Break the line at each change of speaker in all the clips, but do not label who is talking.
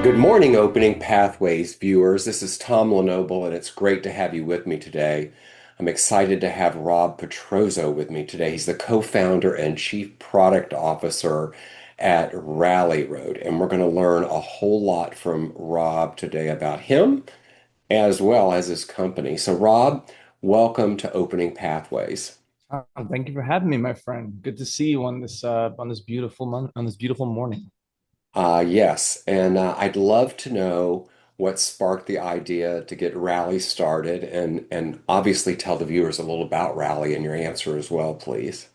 Good morning, Opening Pathways viewers. This is Tom Lenoble, and it's great to have you with me today. I'm excited to have Rob Petrozzo with me today. He's the co-founder and chief product officer at Rally Road, and we're going to learn a whole lot from Rob today about him as well as his company. So, Rob, welcome to Opening Pathways.
Thank you for having me, my friend. Good to see you on this beautiful on this beautiful morning.
Yes, and I'd love to know what sparked the idea to get Rally started and obviously tell the viewers a little about Rally and your answer as well, please.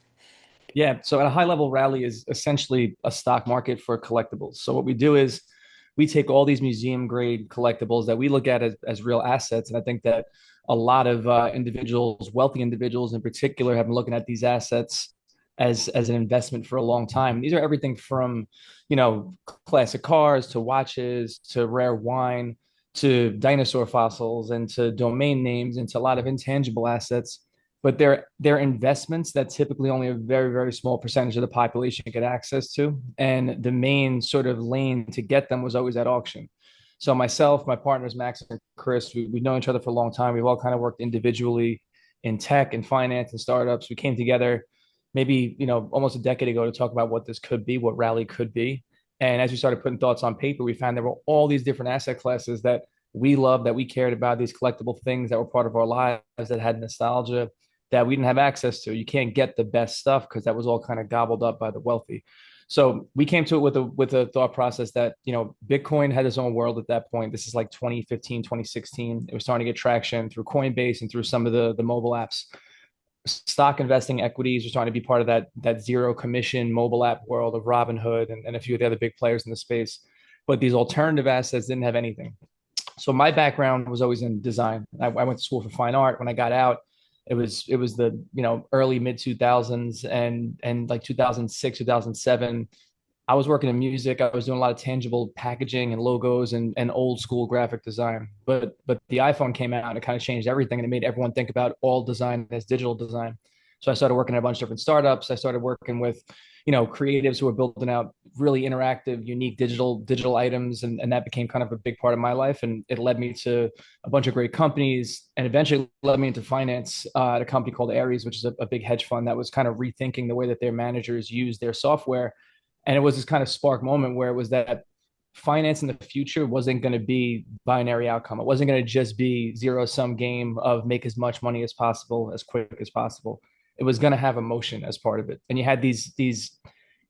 Yeah, so at a high level, Rally is essentially a stock market for collectibles. So what we do is we take all these museum grade collectibles that we look at as real assets, and I think that a lot of individuals, wealthy individuals in particular, have been looking at these assets as an investment for a long time. These are everything from, classic cars to watches to rare wine to dinosaur fossils and to domain names and to a lot of intangible assets, but they're investments that typically only a very, very small percentage of the population get access to. And the main sort of lane to get them was always at auction. So myself, my partners Max and Chris, we've known each other for a long time. We've all kind of worked individually in tech and finance and startups. We came together maybe almost a decade ago to talk about what this could be, what Rally could be. And as we started putting thoughts on paper, we found there were all these different asset classes that we loved, that we cared about, these collectible things that were part of our lives that had nostalgia that we didn't have access to. You can't get the best stuff because that was all kind of gobbled up by the wealthy. So we came to it with a thought process that, Bitcoin had its own world at that point. This is like 2015, 2016. It was starting to get traction through Coinbase and through some of the mobile apps. Stock investing, equities were starting to be part of that zero commission mobile app world of Robinhood and a few of the other big players in the space. But these alternative assets didn't have anything. So my background was always in design. I went to school for fine art. When I got out, it was the early mid 2000s and like 2006 2007. I was working in music. I was doing a lot of tangible packaging and logos and old school graphic design. But the iPhone came out and it kind of changed everything, and it made everyone think about all design as digital design. So I started working at a bunch of different startups. I started working with creatives who were building out really interactive, unique digital items, and that became kind of a big part of my life. And it led me to a bunch of great companies, and eventually led me into finance at a company called Ares, which is a big hedge fund that was kind of rethinking the way that their managers use their software. And it was this kind of spark moment where it was that finance in the future wasn't going to be binary outcome. It wasn't going to just be zero sum game of make as much money as possible as quick as possible. It was going to have emotion as part of it. And you had these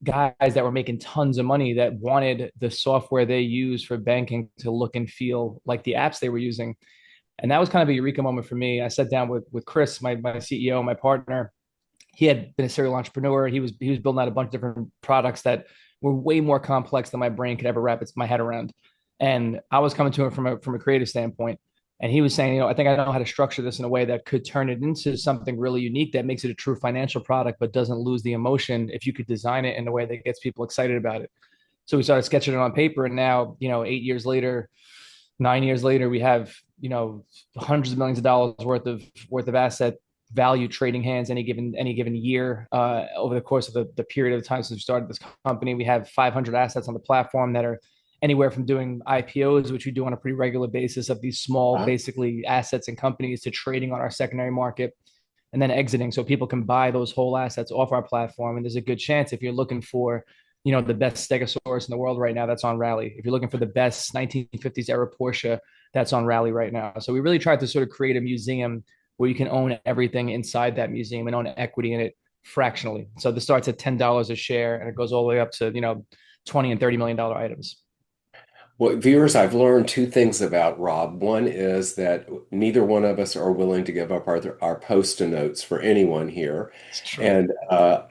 guys that were making tons of money that wanted the software they use for banking to look and feel like the apps they were using. And that was kind of a eureka moment for me. I sat down with Chris, my CEO, my partner. He had been a serial entrepreneur. He was building out a bunch of different products that were way more complex than my brain could ever wrap my head around. And I was coming to him from a creative standpoint. And he was saying, I think I know how to structure this in a way that could turn it into something really unique that makes it a true financial product, but doesn't lose the emotion if you could design it in a way that gets people excited about it. So we started sketching it on paper. And now, 8 years later, 9 years later, we have, hundreds of millions of dollars worth of asset value trading hands any given year. Over the course of the period of time since we started this company, we have 500 assets on the platform that are anywhere from doing IPOs, which we do on a pretty regular basis, of these small,
Huh?
basically assets and companies, to trading on our secondary market and then exiting, so people can buy those whole assets off our platform. And there's a good chance, if you're looking for the best stegosaurus in the world right now, that's on Rally. If you're looking for the best 1950s era Porsche, that's on Rally right now. So we really tried to sort of create a museum where you can own everything inside that museum and own equity in it fractionally. So this starts at $10 a share and it goes all the way up to 20 and $30 million items.
Well, viewers, I've learned two things about Rob. One is that neither one of us are willing to give up our post-it notes for anyone here.
It's true.
And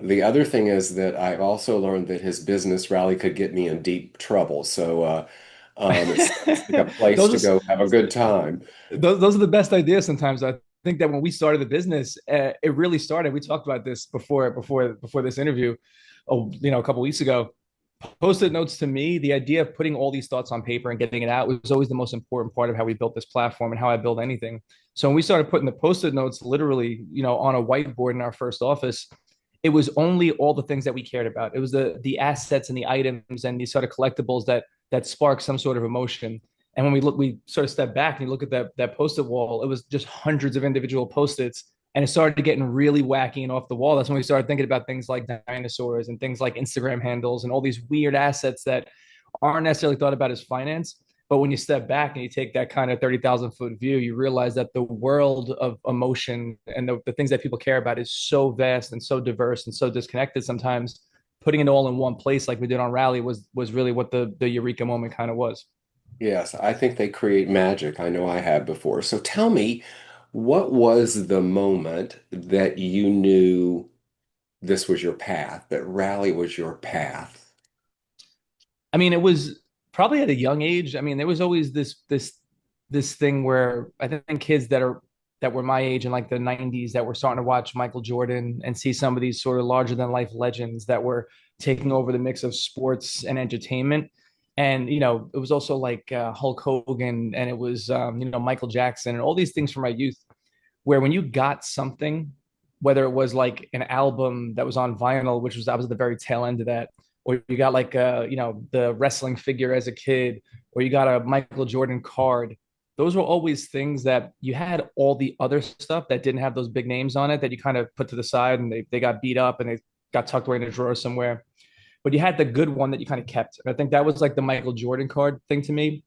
the other thing is that I've also learned that his business rally could get me in deep trouble. So it sounds like a place to
those
go have a good
are
time.
those are the best ideas sometimes. I think that when we started the business, it really started. We talked about this before this interview, a couple weeks ago. Post-it notes, to me, the idea of putting all these thoughts on paper and getting it out was always the most important part of how we built this platform and how I build anything. So when we started putting the post-it notes literally, on a whiteboard in our first office, it was only all the things that we cared about. It was the assets and the items and these sort of collectibles that that sparks some sort of emotion. And when we sort of step back and you look at that post-it wall, it was just hundreds of individual post-its, and it started getting really wacky and off the wall. That's when we started thinking about things like dinosaurs and things like Instagram handles and all these weird assets that aren't necessarily thought about as finance. But when you step back and you take that kind of 30,000 foot view, you realize that the world of emotion and the things that people care about is so vast and so diverse and so disconnected sometimes. Putting it all in one place like we did on Rally was really what the eureka moment kind of was.
Yes, I think they create magic. I know I have before. So tell me, what was the moment that you knew this was your path, that rally was your path?
I mean, it was probably at a young age. I mean, there was always this thing where I think kids that were my age in like the 90s that were starting to watch Michael Jordan and see some of these sort of larger than life legends that were taking over the mix of sports and entertainment. And it was also like Hulk Hogan, and it was Michael Jackson, and all these things from my youth, where when you got something, whether it was like an album that was on vinyl, which was I was at the very tail end of that, or you got like the wrestling figure as a kid, or you got a Michael Jordan card. Those were always things that you had all the other stuff that didn't have those big names on it that you kind of put to the side, and they got beat up and they got tucked away in a drawer somewhere. But you had the good one that you kind of kept. And I think that was like the Michael Jordan card thing to me.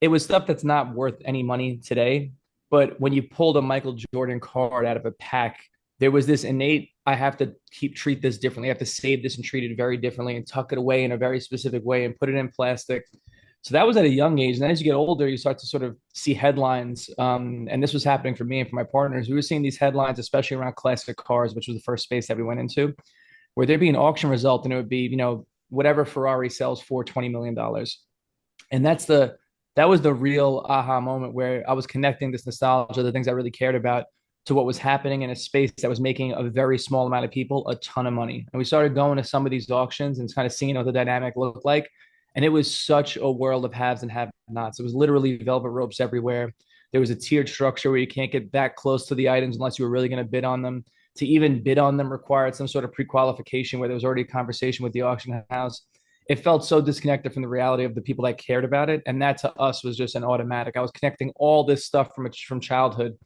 It was stuff that's not worth any money today. But when you pulled a Michael Jordan card out of a pack, there was this innate, I have to treat this differently. I have to save this and treat it very differently and tuck it away in a very specific way and put it in plastic. So that was at a young age. And then as you get older, you start to sort of see headlines. And this was happening for me and for my partners. We were seeing these headlines, especially around classic cars, which was the first space that we went into, where there'd be an auction result and it would be, whatever Ferrari sells for $20 million. And that was the real aha moment where I was connecting this nostalgia, the things I really cared about, to what was happening in a space that was making a very small amount of people a ton of money. And we started going to some of these auctions and kind of seeing what the dynamic looked like. And it was such a world of haves and have nots. It was literally velvet ropes everywhere. There was a tiered structure where you can't get that close to the items unless you were really going to bid on them. To even bid on them required some sort of pre-qualification where there was already a conversation with the auction house. It felt so disconnected from the reality of the people that cared about it, and that to us was just an automatic. I was connecting all this stuff from childhood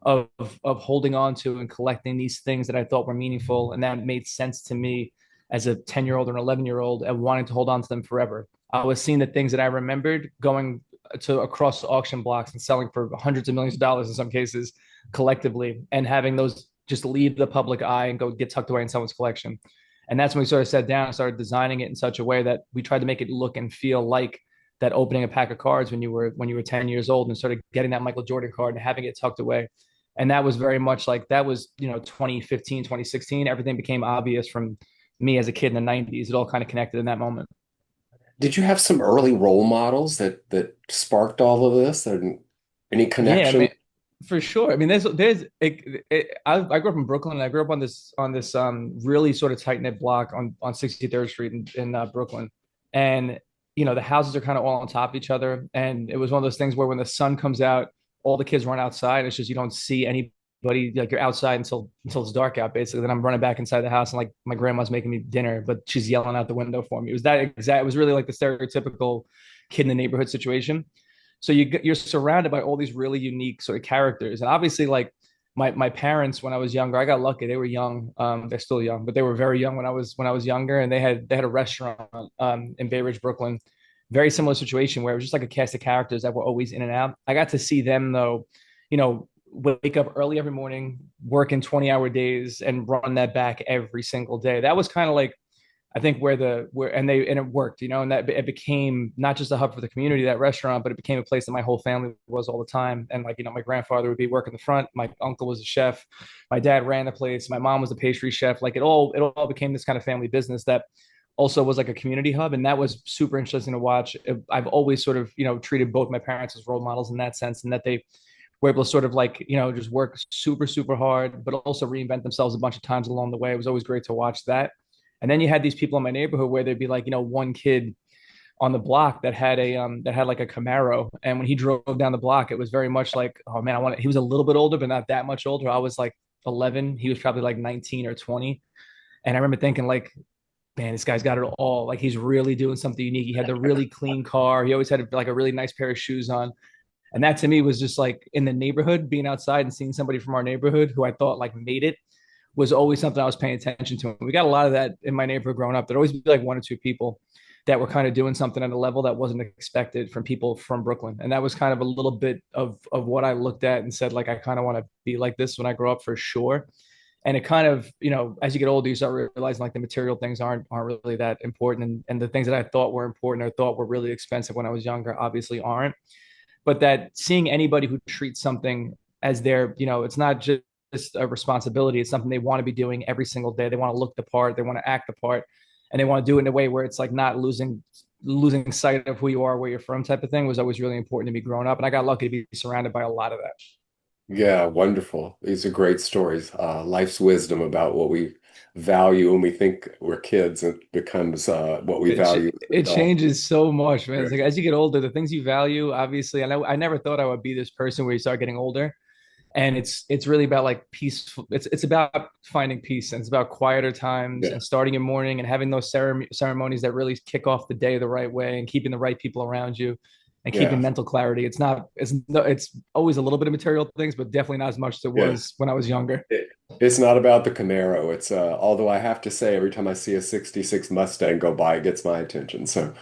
of holding on to and collecting these things that I thought were meaningful, and that made sense to me as a 10-year-old or an 11-year-old and wanting to hold on to them forever. I was seeing the things that I remembered going to across auction blocks and selling for hundreds of millions of dollars in some cases collectively, and having those just leave the public eye and go get tucked away in someone's collection. And that's when we sort of sat down and started designing it in such a way that we tried to make it look and feel like that opening a pack of cards when you were 10 years old, and started getting that Michael Jordan card and having it tucked away. And that was very much like that was, 2015, 2016. Everything became obvious from me as a kid in the 90s. It all kind of connected in that moment.
Did you have some early role models that sparked all of this? And any
Yeah, I
connection?
mean, for sure. I mean, I grew up in Brooklyn, and I grew up on this really sort of tight knit block on 63rd Street in Brooklyn, and the houses are kind of all on top of each other, and it was one of those things where when the sun comes out, all the kids run outside. It's just you don't see anybody, like you're outside until it's dark out, basically. Then I'm running back inside the house, and like my grandma's making me dinner, but she's yelling out the window for me. It was that exact. It was really like the stereotypical kid in the neighborhood situation. So you're surrounded by all these really unique sort of characters, and obviously, like my parents when I was younger, I got lucky. They were young. They're still young, but they were very young when I was younger, and they had a restaurant in Bay Ridge, Brooklyn. Very similar situation where it was just like a cast of characters that were always in and out. I got to see them though, wake up early every morning, work in 20-hour days, and run that back every single day. That was kind of like I think and it worked, and that it became not just a hub for the community, that restaurant, but it became a place that my whole family was all the time. And like, my grandfather would be working the front, my uncle was a chef, my dad ran the place, my mom was a pastry chef. Like it all became this kind of family business that also was like a community hub. And that was super interesting to watch. I've always sort of, treated both my parents as role models in that sense, and that they were able to sort of like, just work super, super hard, but also reinvent themselves a bunch of times along the way. It was always great to watch that. And then you had these people in my neighborhood where there'd be like, one kid on the block that had like a Camaro. And when he drove down the block, it was very much like, oh man, he was a little bit older, but not that much older. I was like 11. He was probably like 19 or 20. And I remember thinking like, man, this guy's got it all. Like he's really doing something unique. He had the really clean car. He always had like a really nice pair of shoes on. And that to me was just like in the neighborhood, being outside and seeing somebody from our neighborhood who I thought like made it was always something I was paying attention to. And we got a lot of that in my neighborhood growing up. There'd always be like one or two people that were kind of doing something at a level that wasn't expected from people from Brooklyn. And that was kind of a little bit of what I looked at and said, like, I kind of want to be like this when I grow up for sure. And it kind of, as you get older, you start realizing like the material things aren't really that important. And the things that I thought were important or thought were really expensive when I was younger obviously aren't. But that seeing anybody who treats something as their, it's not just a responsibility. It's something they want to be doing every single day. They want to look the part, they want to act the part, and they want to do it in a way where it's like not losing sight of who you are, where you're from type of thing was always really important to me growing up. And I got lucky to be surrounded by a lot of that.
Yeah, wonderful. These are great stories. Life's wisdom about what we value when we think we're kids, and becomes what we value as
It
adults.
changes so much, man.
Yeah.
It's like as you get older, the things you value, obviously, I never thought I would be this person where you start getting older. And it's really about like peaceful, it's about finding peace, and it's about quieter times
Yeah.
and starting your morning and having those ceremonies that really kick off the day the right way and keeping the right people around you and keeping
Yeah.
mental clarity. It's always a little bit of material things, but definitely not as much as it
Yeah.
was when I was younger.
It's not about the Camaro. It's although I have to say every time I see a 66 Mustang go by, it gets my attention. So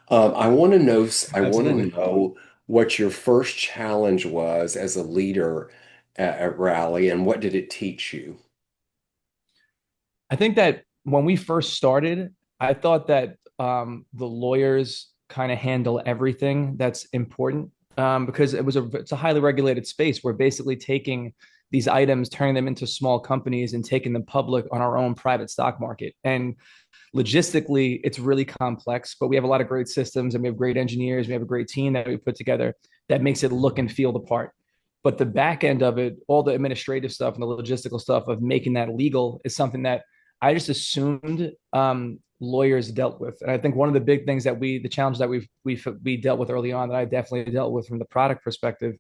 I want to
Absolutely.
know what your first challenge was as a leader at Rally, and what did it teach you?
I think that when we first started, I thought that the lawyers kind of handle everything that's important, because it's a highly regulated space. We're basically taking these items, turning them into small companies, and taking them public on our own private stock market. And logistically, it's really complex, but we have a lot of great systems and we have great engineers. We have a great team that we put together that makes it look and feel the part. But the back end of it, all the administrative stuff and the logistical stuff of making that legal is something that I just assumed lawyers dealt with. And I think one of the big things that the challenge that we dealt with early on, that I definitely dealt with from the product perspective,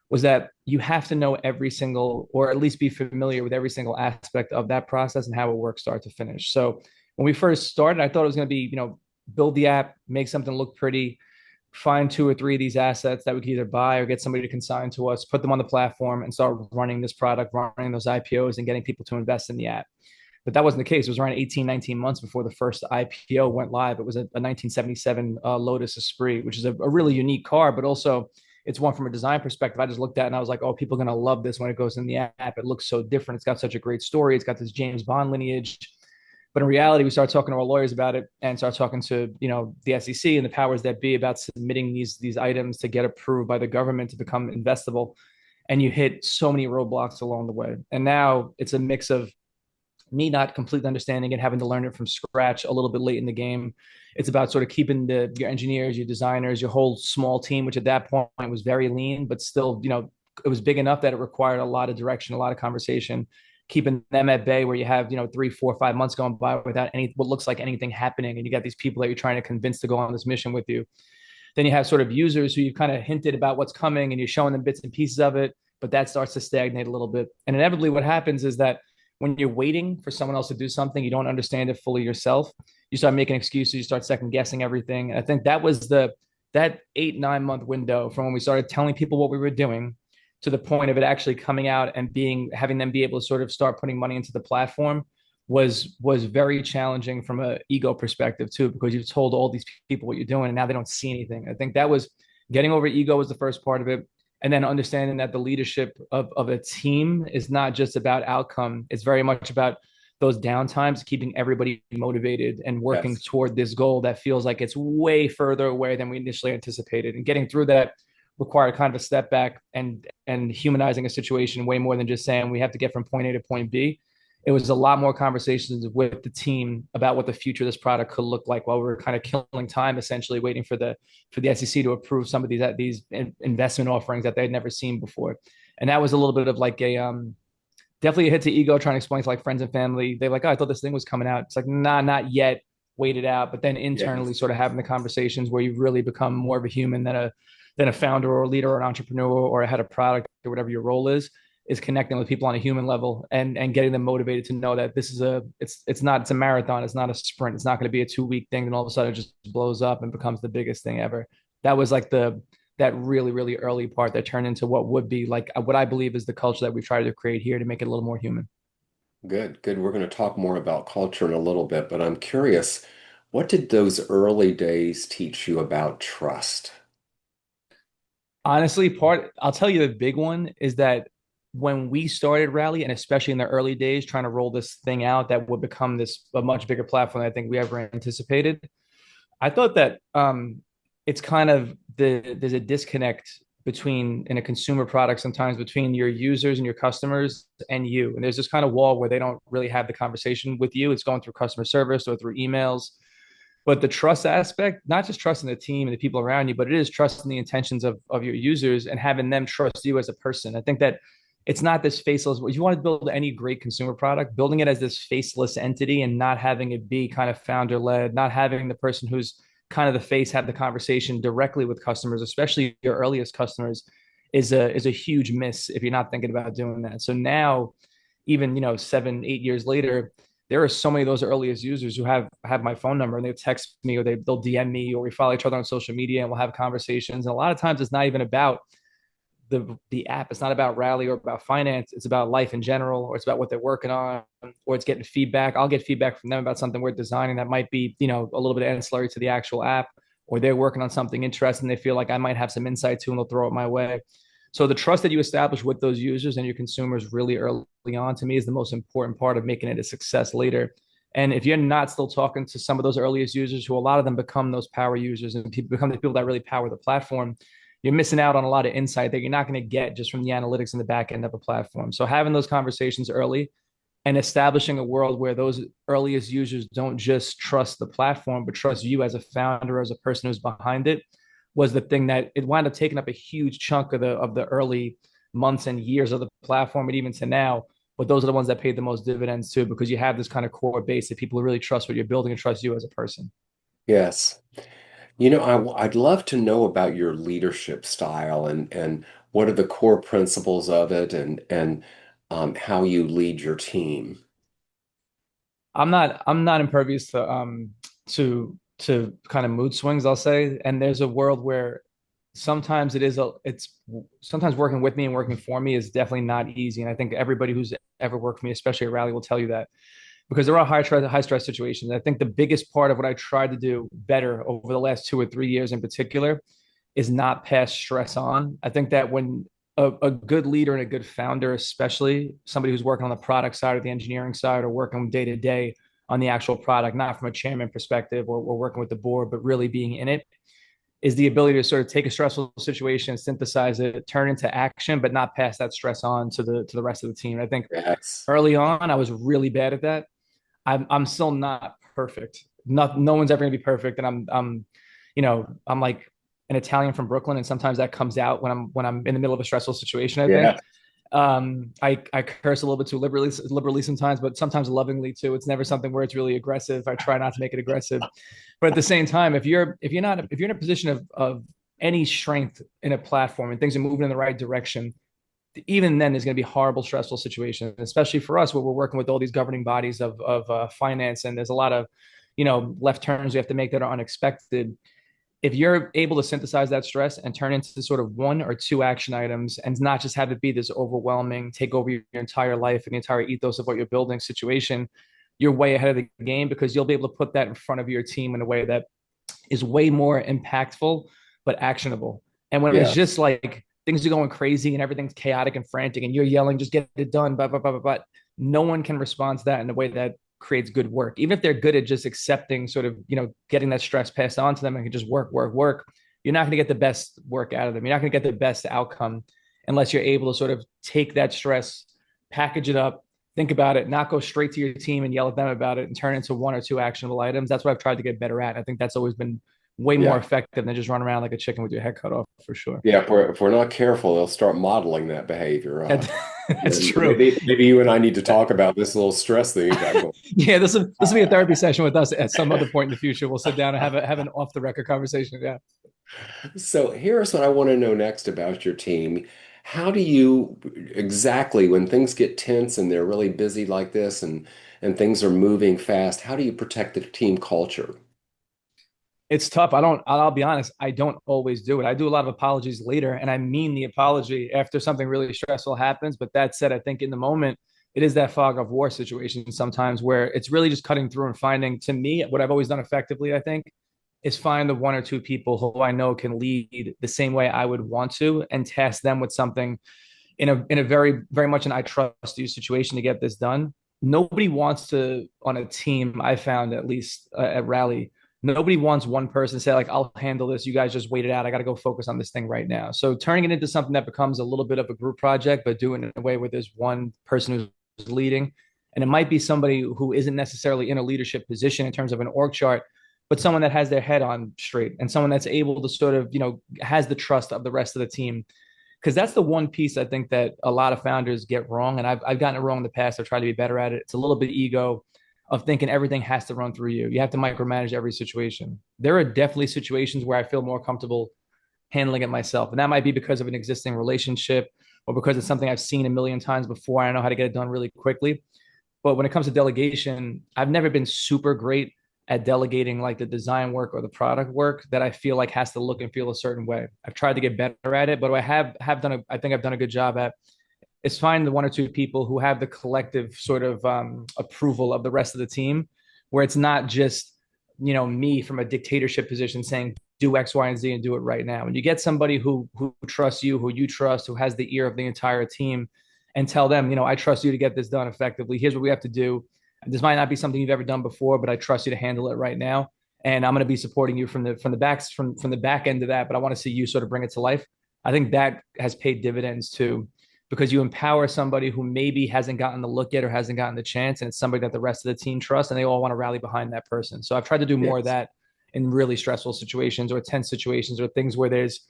was that you have to know every single, or at least be familiar with every single aspect of that process and how it works start to finish. So when we first started, I thought it was going to be, build the app, make something look pretty, find two or three of these assets that we could either buy or get somebody to consign to us, put them on the platform and start running this product, running those IPOs and getting people to invest in the app. But that wasn't the case. It was around 18, 19 months before the first IPO went live. It was a 1977 Lotus Esprit, which is a really unique car, but also it's one from a design perspective. I just looked at it and I was like, oh, people are going to love this when it goes in the app. It looks so different. It's got such a great story. It's got this James Bond lineage. But in reality, we started talking to our lawyers about it and started talking to, the SEC and the powers that be about submitting these items to get approved by the government to become investable. And you hit so many roadblocks along the way. And now it's a mix of me not completely understanding it, having to learn it from scratch a little bit late in the game. It's about sort of keeping your engineers, your designers, your whole small team, which at that point was very lean, but still, it was big enough that it required a lot of direction, a lot of conversation, keeping them at bay where you have, 3, 4, 5 months going by without what looks like anything happening. And you got these people that you're trying to convince to go on this mission with you. Then you have sort of users who you've kind of hinted about what's coming and you're showing them bits and pieces of it, but that starts to stagnate a little bit. And inevitably what happens is that when you're waiting for someone else to do something, you don't understand it fully yourself. You start making excuses, you start second guessing everything. And I think that was that 8, 9 month window from when we started telling people what we were doing to the point of it actually coming out and having them be able to sort of start putting money into the platform was very challenging from an ego perspective too, because you've told all these people what you're doing and now they don't see anything. I think that was getting over ego was the first part of it. And then understanding that the leadership of a team is not just about outcome. It's very much about those downtimes, keeping everybody motivated and working
Yes.
toward this goal that feels like it's way further away than we initially anticipated. And getting through that required kind of a step back and humanizing a situation way more than just saying we have to get from point A to point B. It was a lot more conversations with the team about what the future of this product could look like while we were kind of killing time, essentially waiting for the SEC to approve some of these investment offerings that they'd never seen before. And that was a little bit of like a definitely a hit to ego, trying to explain to like friends and family. They're like, oh, I thought this thing was coming out. It's like, nah, not yet. Wait it out. But then internally,
Yes.
sort of having the conversations where you really become more of a human than a founder or a leader or an entrepreneur or a head of product or whatever your role is is connecting with people on a human level and getting them motivated to know that this is it's a marathon, it's not a sprint, it's not going to be a 2 week thing, and all of a sudden it just blows up and becomes the biggest thing ever. That was like the that really early part that turned into what would be like what I believe is the culture that we've tried to create here to make it a little more human.
Good, good. We're going to talk more about culture in a little bit, but I'm curious, what did those early days teach you about trust?
Honestly, I'll tell you the big one is that when we started Rally, and especially in the early days, trying to roll this thing out that would become this a much bigger platform than I think we ever anticipated, I thought that it's kind of there's a disconnect between in a consumer product sometimes between your users and your customers and you. And there's this kind of wall where they don't really have the conversation with you. It's going through customer service or through emails. But the trust aspect, not just trusting the team and the people around you, but it is trusting the intentions of your users and having them trust you as a person. I think that it's not this faceless. If you want to build any great consumer product, building it as this faceless entity and not having it be kind of founder led, not having the person who's kind of the face have the conversation directly with customers, especially your earliest customers, is a huge miss if you're not thinking about doing that. So now, even 7, 8 years later, there are so many of those earliest users who have my phone number and they text me or they'll DM me or we follow each other on social media and we'll have conversations. And a lot of times it's not even about the app. It's not about Rally or about finance. It's about life in general, or it's about what they're working on, or it's getting feedback. I'll get feedback from them about something we're designing that might be, a little bit ancillary to the actual app, or they're working on something interesting. They feel like I might have some insight to, and they'll throw it my way. So the trust that you establish with those users and your consumers really early on to me is the most important part of making it a success later. And if you're not still talking to some of those earliest users, who a lot of them become those power users and people become the people that really power the platform, you're missing out on a lot of insight that you're not going to get just from the analytics in the back end of a platform. So having those conversations early and establishing a world where those earliest users don't just trust the platform, but trust you as a founder, as a person who's behind it, was the thing that it wound up taking up a huge chunk of the early months and years of the platform, and even to now. But those are the ones that paid the most dividends too, because you have this kind of core base that people really trust what you're building and trust you as a person.
Yes. I'd love to know about your leadership style and what are the core principles of it and how you lead your team.
I'm not impervious to kind of mood swings, I'll say. And there's a world where sometimes it's sometimes working with me and working for me is definitely not easy. And I think everybody who's ever worked for me, especially at Rally, will tell you that because there are high stress situations. I think the biggest part of what I tried to do better over the last 2 or 3 years in particular is not pass stress on. I think that when a good leader and a good founder, especially somebody who's working on the product side or the engineering side or working day to day on the actual product, not from a chairman perspective or working with the board, but really being in it, is the ability to sort of take a stressful situation, synthesize it, turn into action, but not pass that stress on to the rest of the team. I think
Yes.
early on I was really bad at that. I'm still not perfect. No one's ever gonna be perfect, and I'm like an Italian from Brooklyn, and sometimes that comes out when I'm in the middle of a stressful situation. I think
Yeah.
I curse a little bit too liberally sometimes, but sometimes lovingly too. It's never something where it's really aggressive. I try not to make it aggressive, but at the same time, if you're in a position of any strength in a platform and things are moving in the right direction, even then there's going to be horrible, stressful situations, especially for us where we're working with all these governing bodies of finance, and there's a lot of left turns we have to make that are unexpected. If you're able to synthesize that stress and turn into sort of one or two action items and not just have it be this overwhelming take over your entire life and the entire ethos of what you're building situation, you're way ahead of the game because you'll be able to put that in front of your team in a way that is way more impactful but actionable. And when it's just
Yes.
like things are going crazy and everything's chaotic and frantic and you're yelling, just get it done, but no one can respond to that in a way that creates good work. Even if they're good at just accepting sort of, getting that stress passed on to them and can just work, you're not going to get the best work out of them. You're not going to get the best outcome unless you're able to sort of take that stress, package it up, think about it, not go straight to your team and yell at them about it and turn it into one or two actionable items. That's what I've tried to get better at. I think that's always been way more
Yeah.
effective than just run around like a chicken with your head cut off for sure.
Yeah. If we're not careful, they'll start modeling that behavior.
That's
And
true.
maybe you and I need to talk about this little stress thing you got going.
Yeah, this will be a therapy session with us at some other point in the future. We'll sit down and have an off the record conversation. Yeah.
So here's what I want to know next about your team. How do you exactly, when things get tense and they're really busy like this and things are moving fast, how do you protect the team culture?
It's tough. I'll be honest, I don't always do it. I do a lot of apologies later, and I mean the apology after something really stressful happens. But that said, I think in the moment, it is that fog of war situation sometimes where it's really just cutting through and finding, to me, what I've always done effectively, I think, is find the one or two people who I know can lead the same way I would want to and task them with something in a very, very much an I trust you situation to get this done. Nobody wants to, on a team, I found at least at Rally, nobody wants one person to say, like, I'll handle this. You guys just wait it out. I got to go focus on this thing right now. So turning it into something that becomes a little bit of a group project, but doing it in a way where there's one person who's leading. And it might be somebody who isn't necessarily in a leadership position in terms of an org chart, but someone that has their head on straight and someone that's able to sort of, has the trust of the rest of the team, because that's the one piece I think that a lot of founders get wrong. And I've gotten it wrong in the past. I've tried to be better at it. It's a little bit ego of thinking everything has to run through you. You have to micromanage every situation. There are definitely situations where I feel more comfortable handling it myself. And that might be because of an existing relationship or because it's something I've seen a million times before. I know how to get it done really quickly. But when it comes to delegation, I've never been super great at delegating like the design work or the product work that I feel like has to look and feel a certain way. I've tried to get better at it, but I have done I think I've done a good job at is find the one or two people who have the collective sort of approval of the rest of the team, where it's not just me from a dictatorship position saying do X, Y, and Z and do it right now. And you get somebody who trusts you, who you trust, who has the ear of the entire team, and tell them, I trust you to get this done effectively. Here's what we have to do. This might not be something you've ever done before, but I trust you to handle it right now. And I'm going to be supporting you from the back end of that. But I want to see you sort of bring it to life. I think that has paid dividends too, because you empower somebody who maybe hasn't gotten the look yet or hasn't gotten the chance, and it's somebody that the rest of the team trusts, and they all want to rally behind that person. So I've tried to do more of
Yes.
that in really stressful situations or tense situations or things where there's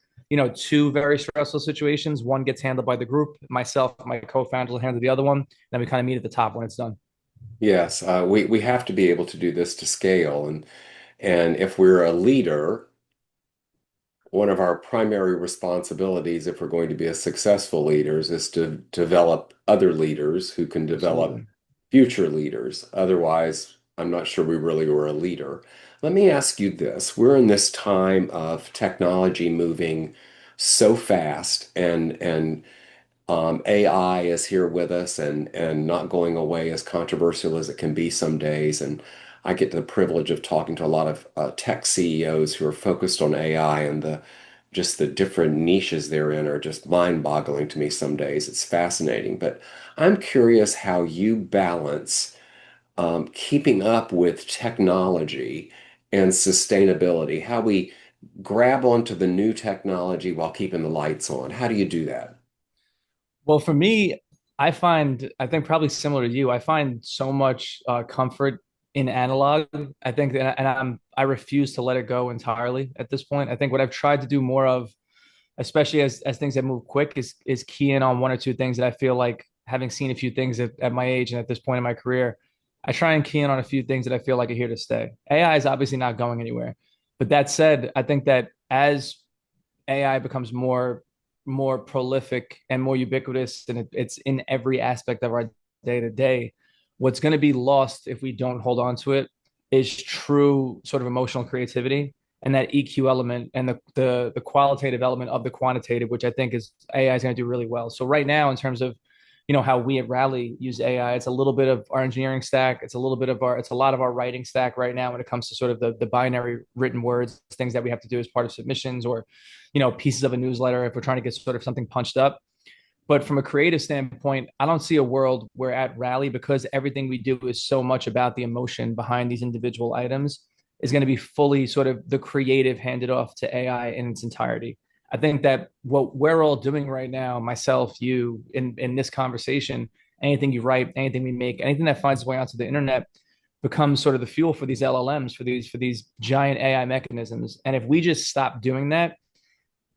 two very stressful situations. One gets handled by the group, myself, my co-founder will handle the other one. Then we kind of meet at the top when it's done.
Yes, we have to be able to do this to scale, and if we're a leader, one of our primary responsibilities, if we're going to be a successful leaders, is to develop other leaders who can develop
Absolutely.
future leaders. Otherwise, I'm not sure we really were a leader. Let me ask you this. We're in this time of technology moving so fast and AI is here with us and not going away, as controversial as it can be some days. And I get the privilege of talking to a lot of tech CEOs who are focused on AI, and the just the different niches they're in are just mind-boggling to me some days. It's fascinating, but I'm curious how you balance keeping up with technology and sustainability, how we grab onto the new technology while keeping the lights on. How do you do that?
Well, for me, I think probably similar to you, I find so much comfort in analog. I think that, and I refuse to let it go entirely at this point. I think what I've tried to do more of, especially as things that move quick, is key in on one or two things that I feel like, having seen a few things at my age and at this point in my career, I try and key in on a few things that I feel like are here to stay. AI is obviously not going anywhere. But that said, I think that as AI becomes more prolific and more ubiquitous, and it's in every aspect of our day to day. What's going to be lost if we don't hold on to it is true sort of emotional creativity and that EQ element and the qualitative element of the quantitative, which I think is AI is going to do really well. So right now, in terms of how we at Rally use AI, it's a little bit of our engineering stack, it's a lot of our writing stack right now when it comes to sort of the binary written words, things that we have to do as part of submissions or pieces of a newsletter if we're trying to get sort of something punched up. But from a creative standpoint, I don't see a world where at Rally, because everything we do is so much about the emotion behind these individual items, is going to be fully sort of the creative handed off to AI in its entirety. I think that what we're all doing right now, myself, you, in this conversation, anything you write, anything we make, anything that finds its way onto the internet becomes sort of the fuel for these LLMs, for these giant AI mechanisms. And if we just stop doing that,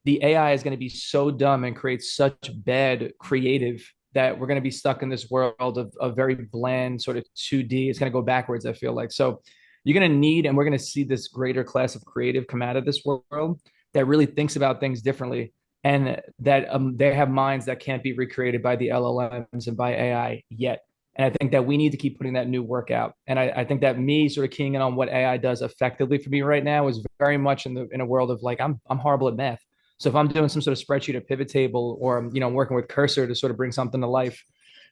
the AI is going to be so dumb and create such bad creative that we're going to be stuck in this world of very bland sort of 2D. It's going to go backwards, I feel like. So you're going to need, and we're going to see this greater class of creative come out of this world that really thinks about things differently and that they have minds that can't be recreated by the LLMs and by AI yet. And I think that we need to keep putting that new work out. And I think that me sort of keying in on what AI does effectively for me right now is very much in a world of like I'm horrible at math. So if I'm doing some sort of spreadsheet or pivot table, or I'm working with Cursor to sort of bring something to life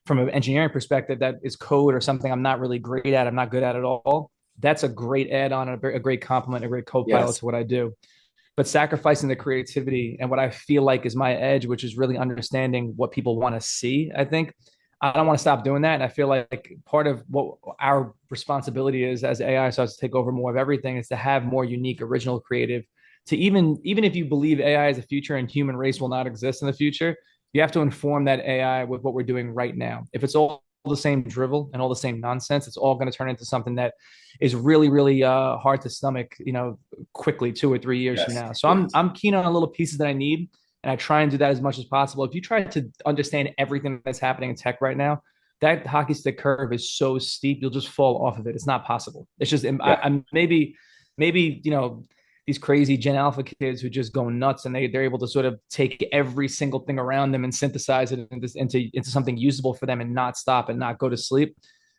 from an engineering perspective that is code or something I'm not really great at, I'm not good at all. That's a great add-on, a great complement, a great co-pilot
Yes.
to what I do. But sacrificing the creativity and what I feel like is my edge, which is really understanding what people want to see, I think I don't want to stop doing that. And I feel like part of what our responsibility is as AI starts to take over more of everything is to have more unique, original, creative. To even if you believe AI is the future and human race will not exist in the future, you have to inform that AI with what we're doing right now. If it's all the same drivel and all the same nonsense, it's all going to turn into something that is really, really hard to stomach, quickly 2 or 3 years from
Yes.
now. So I'm
Yes.
I'm keen on the little pieces that I need, and I try and do that as much as possible. If you try to understand everything that's happening in tech right now, that hockey stick curve is so steep, you'll just fall off of it. It's not possible. It's just
Yeah.
I'm maybe these crazy Gen Alpha kids who just go nuts and they're able to sort of take every single thing around them and synthesize it into something usable for them and not stop and not go to sleep.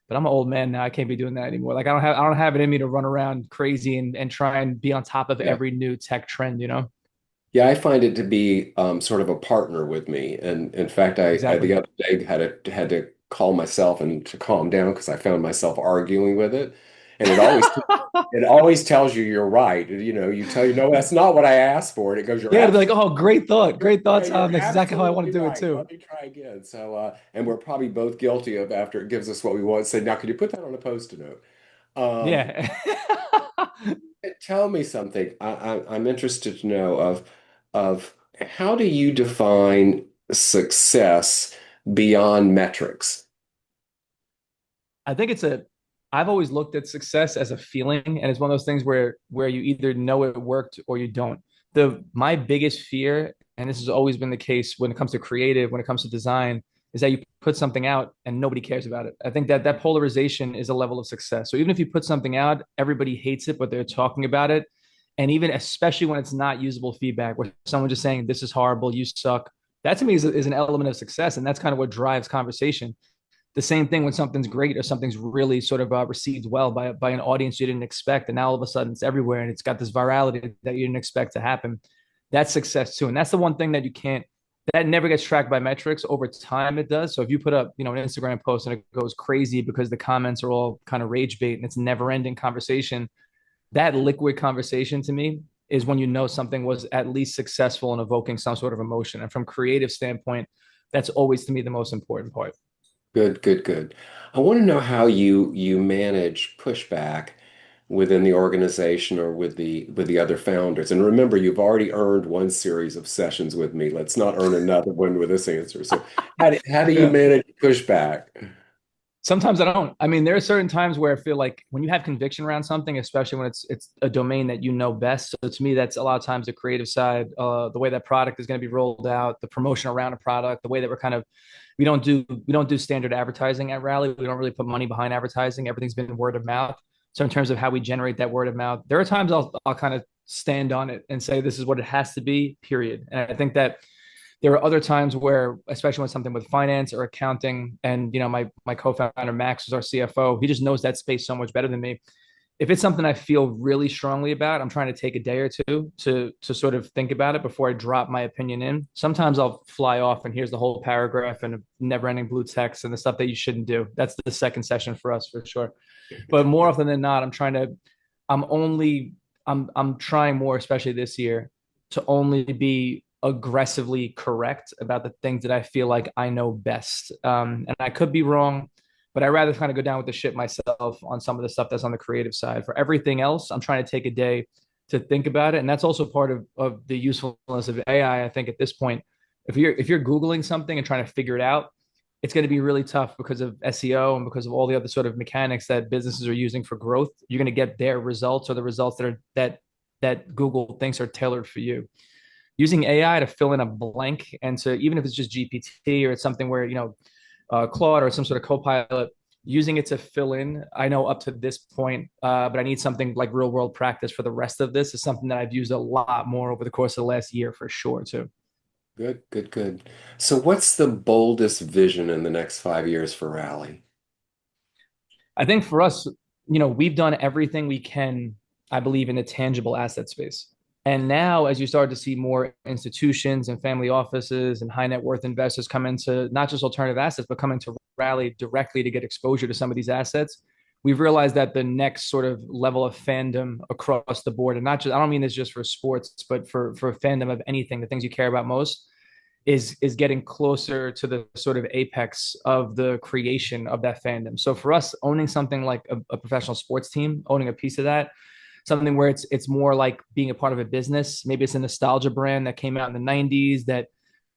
But I'm an old man now. I can't be doing that anymore. Like I don't have it in me to run around crazy and try and be on top of
Yeah.
every new tech trend.
Yeah, I find it to be sort of a partner with me. And in fact, I the
Exactly.
other day had to call myself and to calm down because I found myself arguing with it. And it always tells you you're right. You tell no, that's not what I asked for. And it goes, you're
Yeah, to be like,
absolutely
oh, great thought. Great
yeah,
thought,
you're
Tom. That's exactly how I want
absolutely
to do it
right.
too.
Let me try again. So and we're probably both guilty of after it gives us what we want, say, now could you put that on a post-it note? Um,
Yeah.
Tell me something. I'm interested to know of how do you define success beyond metrics?
I think I've always looked at success as a feeling, and it's one of those things where you either know it worked or you don't. My biggest fear, and this has always been the case when it comes to creative, when it comes to design, is that you put something out and nobody cares about it. I think that polarization is a level of success. So even if you put something out, everybody hates it, but they're talking about it. And even especially when it's not usable feedback, where someone just saying, this is horrible, you suck. That to me is an element of success. And that's kind of what drives conversation. The same thing when something's great or something's really sort of received well by an audience you didn't expect, and now all of a sudden it's everywhere and it's got this virality that you didn't expect to happen. That's success too, and that's the one thing that you can't. That never gets tracked by metrics. Over time, it does. So if you put up, an Instagram post and it goes crazy because the comments are all kind of rage bait and it's never-ending conversation, that liquid conversation to me is when you know something was at least successful in evoking some sort of emotion. And from creative standpoint, that's always to me the most important part.
Good, good, good. I want to know how you manage pushback within the organization or with the other founders. And remember, you've already earned one series of sessions with me. Let's not earn another one with this answer. So how do you
Yeah.
manage pushback?
Sometimes I don't. I mean, there are certain times where I feel like when you have conviction around something, especially when it's a domain that you know best. So to me, that's a lot of times the creative side, the way that product is going to be rolled out, the promotion around a product, the way that we don't do standard advertising at Rally. We don't really put money behind advertising. Everything's been word of mouth. So in terms of how we generate that word of mouth, there are times I'll kind of stand on it and say this is what it has to be. Period. And I think that there are other times where, especially when something with finance or accounting, and my co-founder Max is our CFO, he just knows that space so much better than me. If it's something I feel really strongly about, I'm trying to take a day or two to sort of think about it before I drop my opinion in. Sometimes I'll fly off and here's the whole paragraph and a never-ending blue text and the stuff that you shouldn't do. That's the second session for us for sure. But more often than not, I'm only I'm trying more, especially this year, to only be aggressively correct about the things that I feel like I know best. And I could be wrong, but I rather kind of go down with the ship myself on some of the stuff that's on the creative side. For everything else, I'm trying to take a day to think about it. And that's also part of the usefulness of AI. I think at this point, if you're Googling something and trying to figure it out, it's going to be really tough because of SEO and because of all the other sort of mechanics that businesses are using for growth. You're going to get their results or the results that Google thinks are tailored for you. Using AI to fill in a blank and to even if it's just GPT or it's something where Claude or some sort of Copilot, using it to fill in. I know up to this point, but I need something like real world practice for the rest of this is something that I've used a lot more over the course of the last year for sure too.
Good, good, good. So what's the boldest vision in the next 5 years for Rally?
I think for us, we've done everything we can, I believe, in the tangible asset space. And now, as you start to see more institutions and family offices and high net worth investors come into not just alternative assets, but come into Rally directly to get exposure to some of these assets, we've realized that the next sort of level of fandom across the board, and not just, I don't mean this just for sports, but for fandom of anything, the things you care about most, is getting closer to the sort of apex of the creation of that fandom. So for us, owning something like a professional sports team, owning a piece of that, something where it's more like being a part of a business. Maybe it's a nostalgia brand that came out in the '90s that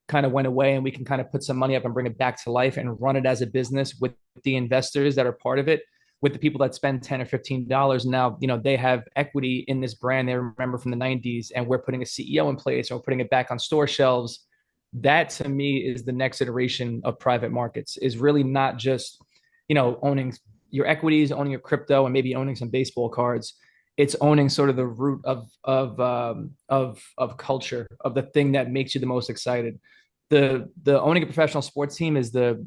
kind of went away, and we can kind of put some money up and bring it back to life and run it as a business with the investors that are part of it, with the people that spend $10 or $15 now. They have equity in this brand they remember from the '90s, and we're putting a CEO in place, and we're putting it back on store shelves. That to me is the next iteration of private markets, is really not just owning your equities, owning your crypto, and maybe owning some baseball cards. It's owning sort of the root of culture, of the thing that makes you the most excited. The owning a professional sports team is the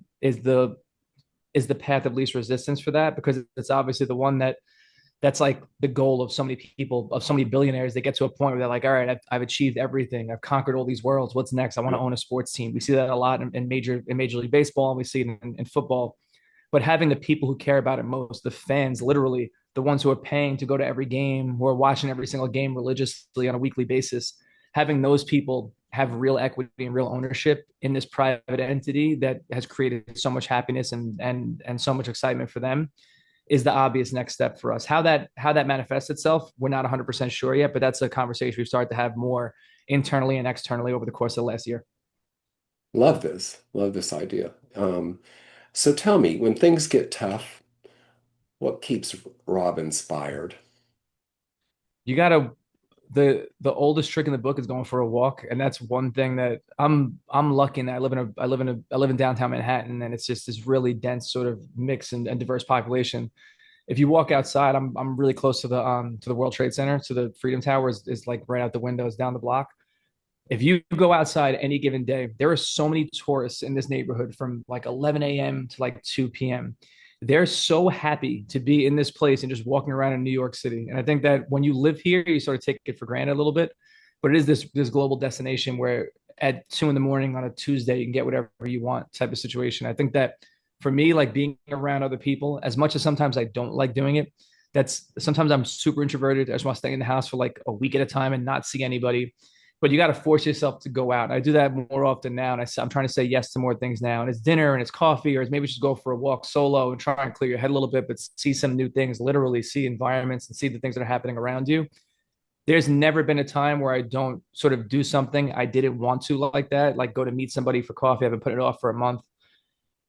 path of least resistance for that, because it's obviously the one that's like the goal of so many people, of so many billionaires. They get to a point where they're like, all right, I've achieved everything. I've conquered all these worlds. What's next? I want to own a sports team. We see that a lot in Major League Baseball, and we see it in football. But having the people who care about it most, the fans, literally the ones who are paying to go to every game, who are watching every single game religiously on a weekly basis, having those people have real equity and real ownership in this private entity that has created so much happiness and so much excitement for them is the obvious next step for us. How that manifests itself, we're not 100% sure yet, but that's a conversation we've started to have more internally and externally over the course of the last year.
Love this. Love this idea. So tell me, when things get tough, what keeps Rob inspired?
You gotta the oldest trick in the book is going for a walk, and that's one thing that I'm lucky in that I live in downtown Manhattan, and it's just this really dense sort of mix and diverse population. If you walk outside, I'm really close to the World Trade Center, so the Freedom Tower is like right out the windows down the block. If you go outside any given day, there are so many tourists in this neighborhood from like 11 a.m. to like 2 p.m. They're so happy to be in this place and just walking around in New York City. And I think that when you live here, you sort of take it for granted a little bit. But it is this global destination where at 2 in the morning on a Tuesday, you can get whatever you want type of situation. I think that for me, like being around other people, as much as sometimes I don't like doing it, that's sometimes I'm super introverted. I just want to stay in the house for like a week at a time and not see anybody, but you got to force yourself to go out. I do that more often now, and I'm trying to say yes to more things now. And it's dinner and it's coffee, or it's maybe just go for a walk solo and try and clear your head a little bit, but see some new things, literally see environments and see the things that are happening around you. There's never been a time where I don't sort of do something I didn't want to like that, like go to meet somebody for coffee. I've been putting it off for a month,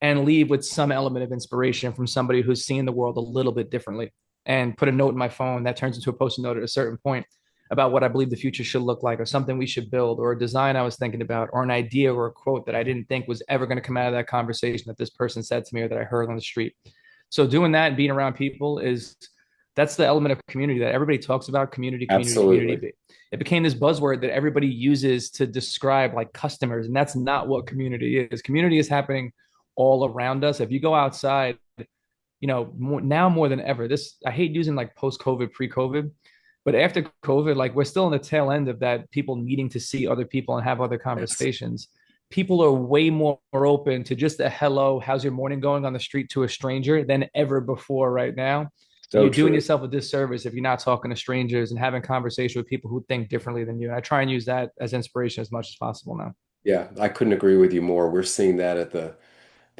and leave with some element of inspiration from somebody who's seeing the world a little bit differently, and put a note in my phone that turns into a post-it note at a certain point about what I believe the future should look like, or something we should build, or a design I was thinking about, or an idea or a quote that I didn't think was ever going to come out of that conversation that this person said to me or that I heard on the street. So doing that and being around people is that's the element of community that everybody talks about. Community, community,
Absolutely.
community. It became this buzzword that everybody uses to describe like customers, and that's not what community is. Community is happening all around us. If you go outside, now more than ever, this, I hate using like post COVID, pre COVID, but after COVID, like we're still in the tail end of that, people needing to see other people and have other
Yes.
conversations. People are way more open to just a hello, how's your morning going on the street to a stranger than ever before right now. And
So
you're doing
true.
yourself a disservice if you're not talking to strangers and having conversation with people who think differently than you. And I try and use that as inspiration as much as possible now.
Yeah, I couldn't agree with you more. We're seeing that at the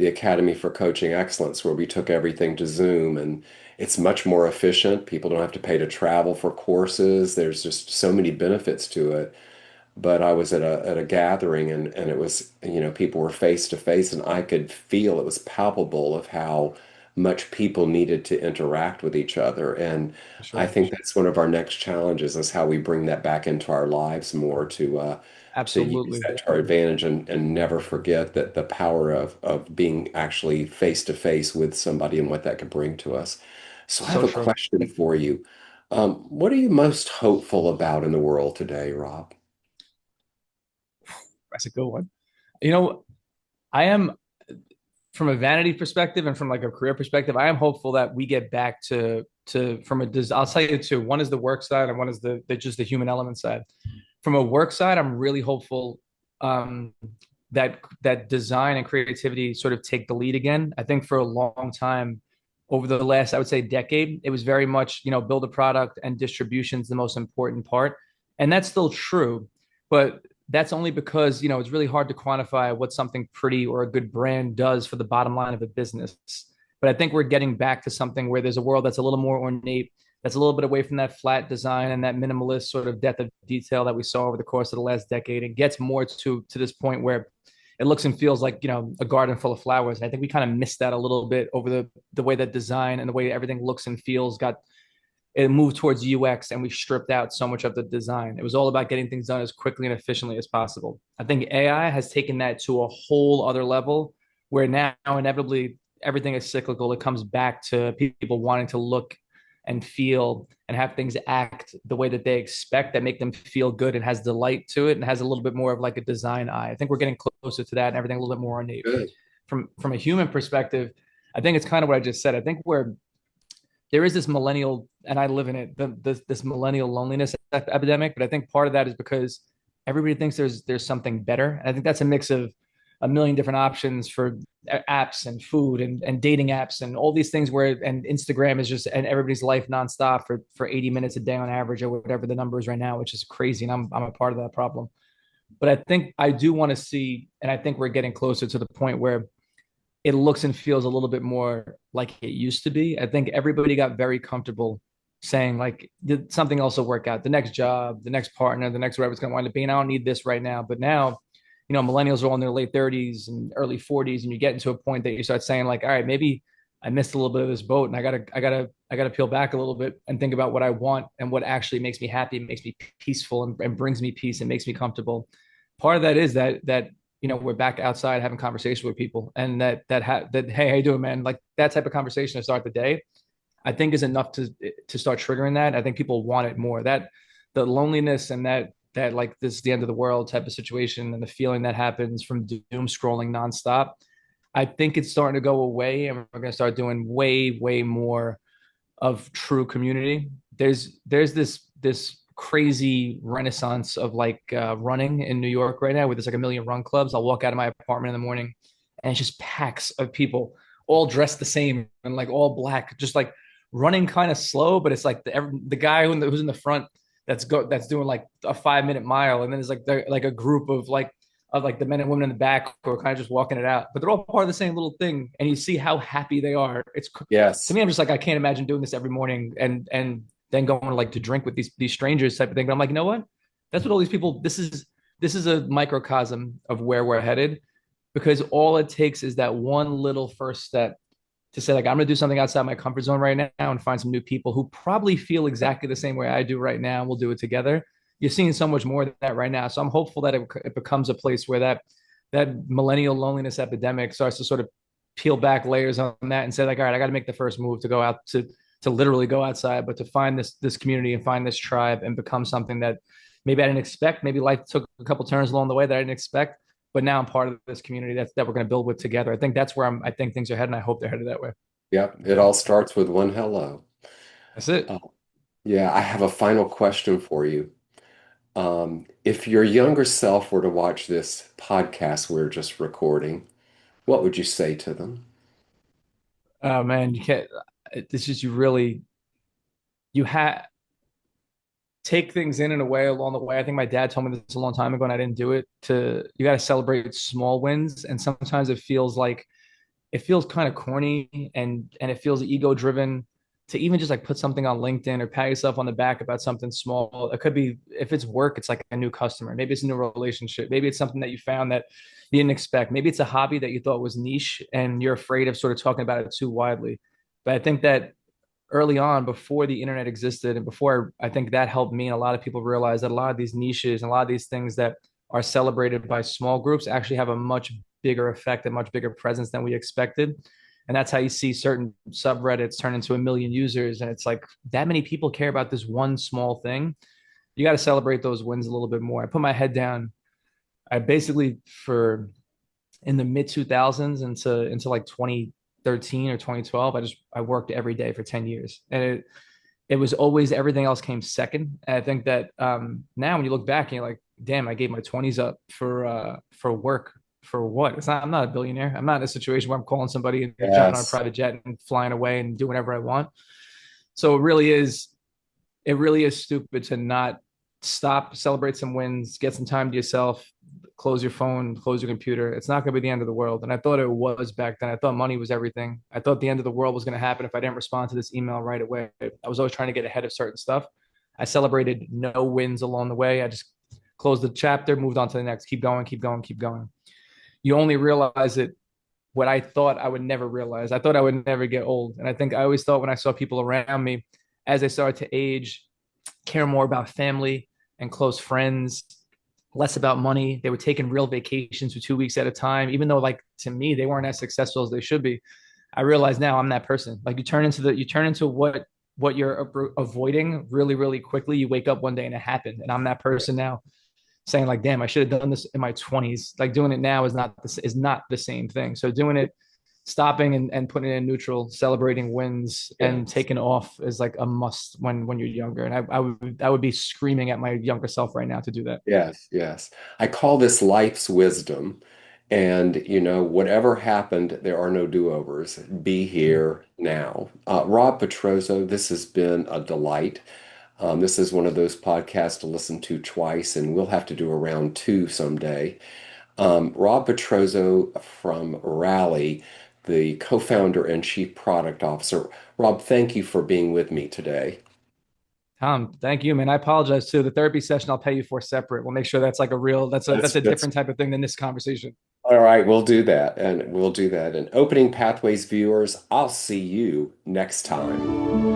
Academy for Coaching Excellence, where we took everything to Zoom, and it's much more efficient. People don't have to pay to travel for courses. There's just so many benefits to it. But I was at a gathering, and it was, people were face to face, and I could feel it was palpable of how much people needed to interact with each other. And
For
I
sure.
think that's one of our next challenges, is how we bring that back into our lives more, to use
Absolutely.
that to our advantage, and never forget that the power of being actually face to face with somebody and what that could bring to us. So I have
So
a
true.
question for you. What are you most hopeful about in the world today, Rob?
That's a good one. You know, I am from a vanity perspective and from like a career perspective, I am hopeful that we get back to from a I'll tell you two. One is the work side and one is the just the human element side. From a work side, I'm really hopeful um, that design and creativity sort of take the lead again. I think for a long time, over the last, I would say, decade, it was very much, build a product and distribution is the most important part. And that's still true. But that's only because, it's really hard to quantify what something pretty or a good brand does for the bottom line of a business. But I think we're getting back to something where there's a world that's a little more ornate, that's a little bit away from that flat design and that minimalist sort of depth of detail that we saw over the course of the last decade. It gets more to this point where it looks and feels like a garden full of flowers. And I think we kind of missed that a little bit over the way that design and the way everything looks and feels got it moved towards UX, and we stripped out so much of the design. It was all about getting things done as quickly and efficiently as possible. I think AI has taken that to a whole other level where now inevitably everything is cyclical. It comes back to people wanting to look and feel and have things act the way that they expect, that make them feel good and has delight to it and has a little bit more of like a design eye. I think we're getting closer to that and everything a little bit more innate.
Good.
From a human perspective, I think it's kind of what I just said. I think there is this millennial, and I live in it, this millennial loneliness epidemic. But I think part of that is because everybody thinks there's something better. And I think that's a mix of a million different options for apps and food and dating apps and all these things and Instagram is just and everybody's life nonstop for 80 minutes a day on average or whatever the number is right now, which is crazy. And I'm a part of that problem. But I think I do want to see, and I think we're getting closer to the point where it looks and feels a little bit more like it used to be. I think everybody got very comfortable saying like something else will work out. The next job, the next partner, the next whatever it's going to wind up being. I don't need this right now. But now, millennials are all in their late 30s and early 40s, and you get into a point that you start saying like, all right, maybe I missed a little bit of this boat, and I gotta peel back a little bit and think about what I want and what actually makes me happy, makes me peaceful, and brings me peace and makes me comfortable. Part of that is that we're back outside having conversation with people, and that hey, how you doing, man? Like that type of conversation to start the day, I think is enough to start triggering that. I think people want it more. That the loneliness and that like this is the end of the world type of situation and the feeling that happens from doom scrolling nonstop. I think it's starting to go away, and we're going to start doing way, way more of true community. There's this crazy renaissance of like running in New York right now, where there's like a million run clubs. I'll walk out of my apartment in the morning, and it's just packs of people, all dressed the same and like all black, just like running kind of slow, but it's like the guy who's in the front that's doing like a 5 minute mile, and then there's like a group of like the men and women in the back who are kind of just walking it out, but they're all part of the same little thing, and you see how happy they are. It's to
Yes.
me, I'm just like I can't imagine doing this every morning and then going to drink with these strangers type of thing. But I'm like, you know what? That's what all these people. This is a microcosm of where we're headed, because all it takes is that one little first step to say like I'm going to do something outside my comfort zone right now and find some new people who probably feel exactly the same way I do right now, and we'll do it together. You're seeing so much more than that right now, so I'm hopeful that it becomes a place where that millennial loneliness epidemic starts to sort of peel back layers on that and say like, all right, I got to make the first move to go out to literally go outside, but to find this community and find this tribe and become something that maybe I didn't expect. Maybe life took a couple turns along the way that I didn't expect, but now I'm part of this community that we're going to build with together. I think that's where I think things are heading. I hope they're headed that way.
Yep. It all starts with one hello.
That's it.
Uh, yeah, I have a final question for you. If your younger self were to watch this podcast we're just recording, what would you say to them?
Oh man, you can't. It's just you have take things in a way along the way. I think my dad told me this a long time ago, and I didn't do it. You got to celebrate small wins, and sometimes it feels kind of corny and it feels ego driven to even just like put something on LinkedIn or pat yourself on the back about something small. It could be if it's work, it's like a new customer. Maybe it's a new relationship. Maybe it's something that you found that you didn't expect. Maybe it's a hobby that you thought was niche and you're afraid of sort of talking about it too widely. But I think that early on, before the internet existed and before, I think that helped me and a lot of people realize that a lot of these niches and a lot of these things that are celebrated by small groups actually have a much bigger effect and much bigger presence than we expected. And that's how you see certain subreddits turn into a million users. And it's like that many people care about this one small thing. You got to celebrate those wins a little bit more. I put my head down I basically for in the mid 2000s into like 2013 or 2012, I worked every day for 10 years. And it was always everything else came second. And I think that now when you look back and you're like, damn, I gave my 20s up for work. For what? It's not, I'm not a billionaire. I'm not in a situation where I'm calling somebody and jumping on a
Yes.
private jet and flying away and doing whatever I want. So it really is stupid to not stop, celebrate some wins, get some time to yourself, close your phone, close your computer. It's not going to be the end of the world. And I thought it was back then. I thought money was everything. I thought the end of the world was going to happen if I didn't respond to this email right away. I was always trying to get ahead of certain stuff. I celebrated no wins along the way. I just closed the chapter, moved on to the next, keep going, keep going, keep going. You only realize it what I thought I would never realize. I thought I would never get old. And I think I always thought when I saw people around me, as they started to age, care more about family and close friends, less about money. They were taking real vacations for 2 weeks at a time, even though, like, to me, they weren't as successful as they should be. I realize now I'm that person. Like, you turn into what you're avoiding really, really quickly. You wake up one day and it happened. And I'm that person now saying like, damn, I should have done this in my 20s. Like doing it now is not the same thing. So doing it, stopping and putting it in neutral, celebrating wins and
Yes.
taking off is like a must when you're younger. And I would be screaming at my younger self right now to do that.
Yes, yes. I call this life's wisdom. And, whatever happened, there are no do-overs. Be here now. Rob Petrozzo, this has been a delight. This is one of those podcasts to listen to twice, and we'll have to do a round two someday. Rob Petrozzo from Rally, the co-founder and chief product officer. Rob, thank you for being with me today.
Tom, thank you, man. I apologize too. The therapy session I'll pay you for separate. We'll make sure that's like a real that's a
That's
different type of thing than this conversation.
all right. We'll do that, and we'll do that. And Opening Pathways viewers, I'll see you next time.